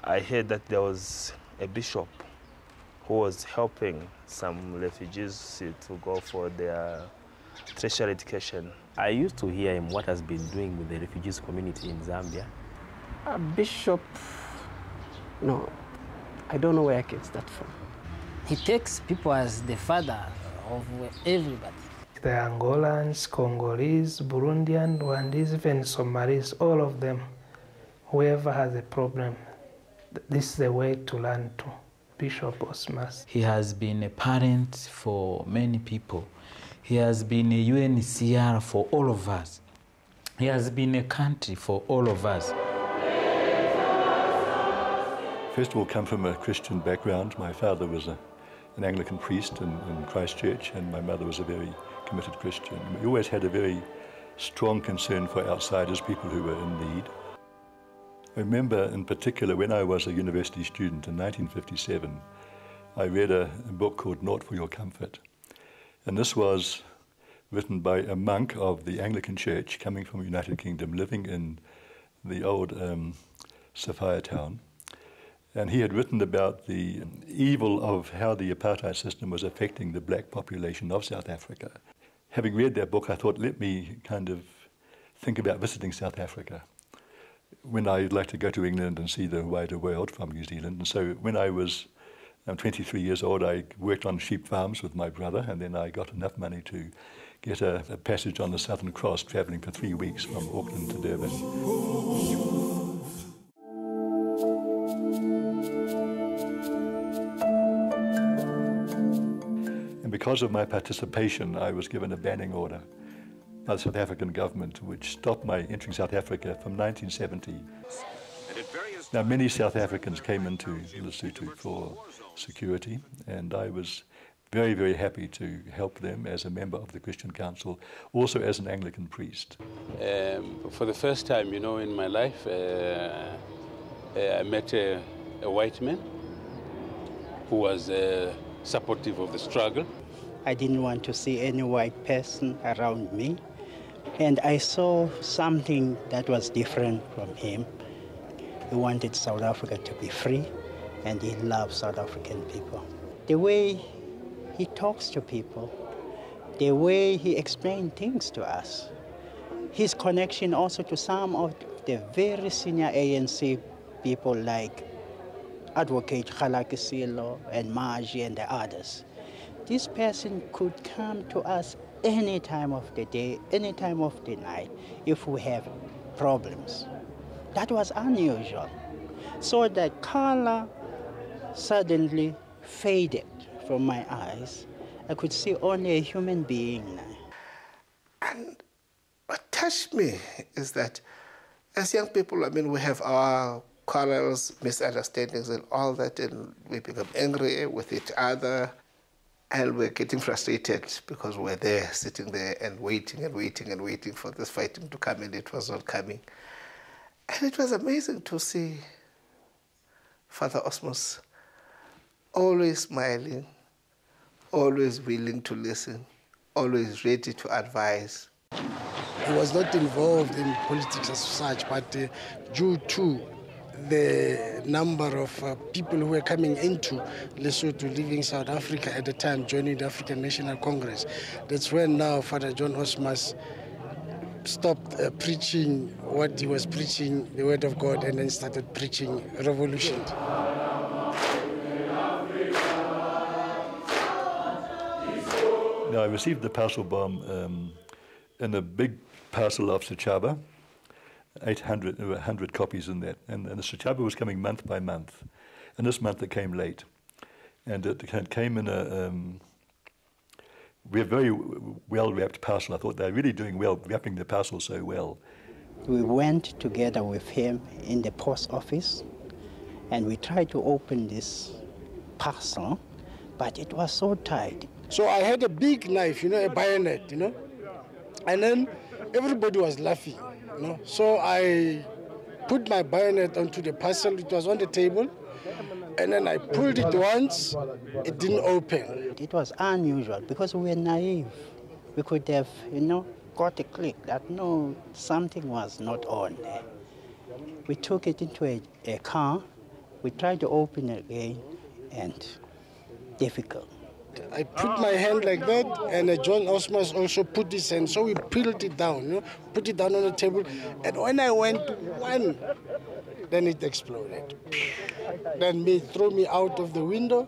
I heard that there was a bishop who was helping some refugees to go for their tertiary education. I used to hear him what has been doing with the refugees community in Zambia. A bishop, no, I don't know where I get that from. He takes people as the father of everybody. The Angolans, Congolese, Burundian, Rwandese, even Somalis, all of them, whoever has a problem, this is the way to learn to. Bishop Osmers. He has been a parent for many people. He has been a UNHCR for all of us. He has been a country for all of us. First of all, come from a Christian background. My father was an Anglican priest in Christchurch, and my mother was a very committed Christian. We always had a very strong concern for outsiders, people who were in need. I remember in particular when I was a university student in 1957, I read a book called Naught for Your Comfort. And this was written by a monk of the Anglican Church coming from the United Kingdom, living in the old Sophia town. And he had written about the evil of how the apartheid system was affecting the black population of South Africa. Having read that book, I thought, let me kind of think about visiting South Africa when I'd like to go to England and see the wider world from New Zealand. And so when I was 23 years old, I worked on sheep farms with my brother, and then I got enough money to get a passage on the Southern Cross, travelling for 3 weeks from Auckland to Durban. And because of my participation, I was given a banning order by the South African government, which stopped my entering South Africa from 1970. Now, many South Africans came into Lesotho for security, and I was very, very happy to help them as a member of the Christian Council, also as an Anglican priest. For the first time, in my life, I met a white man who was supportive of the struggle. I didn't want to see any white person around me. And I saw something that was different from him. He wanted South Africa to be free, and he loved South African people. The way he talks to people, the way he explained things to us, his connection also to some of the very senior ANC people like Advocate Kgalaki Silo and Margie and the others. This person could come to us any time of the day, any time of the night, if we have problems. That was unusual. So the color suddenly faded from my eyes. I could see only a human being now. And what touched me is that as young people, we have our quarrels, misunderstandings and all that, and we become angry with each other. And we're getting frustrated because we're there, sitting there and waiting and waiting and waiting for this fighting to come, and it was not coming. And it was amazing to see Father Osmers always smiling, always willing to listen, always ready to advise. He was not involved in politics as such, but due to the number of people who were coming into Lesotho, leaving South Africa at the time, joining the African National Congress. That's when now Father John Osmers stopped preaching what he was preaching, the Word of God, and then started preaching revolution. Now, I received the parcel bomb in a big parcel of Sechaba. 100 copies in that. And the Sechaba was coming month by month. And this month it came late. And it came in a very well-wrapped parcel. I thought they're really doing well, wrapping the parcel so well. We went together with him in the post office, and we tried to open this parcel, but it was so tight. So I had a big knife, a bayonet, and then everybody was laughing. So I put my bayonet onto the parcel. It was on the table, and then I pulled it once. It didn't open. It was unusual because we were naive. We could have, got a click that no, something was not on there. We took it into a car, We tried to open it again, and difficult. I put my hand like that, and John Osmers also put his hand, so we peeled it down, put it down on the table, and when I went to one, then it exploded. Then they threw me out of the window.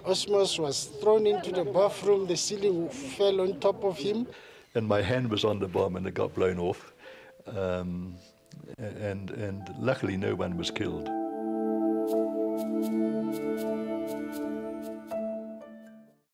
Osmers was thrown into the bathroom, the ceiling fell on top of him. And my hand was on the bomb and it got blown off. And luckily no one was killed.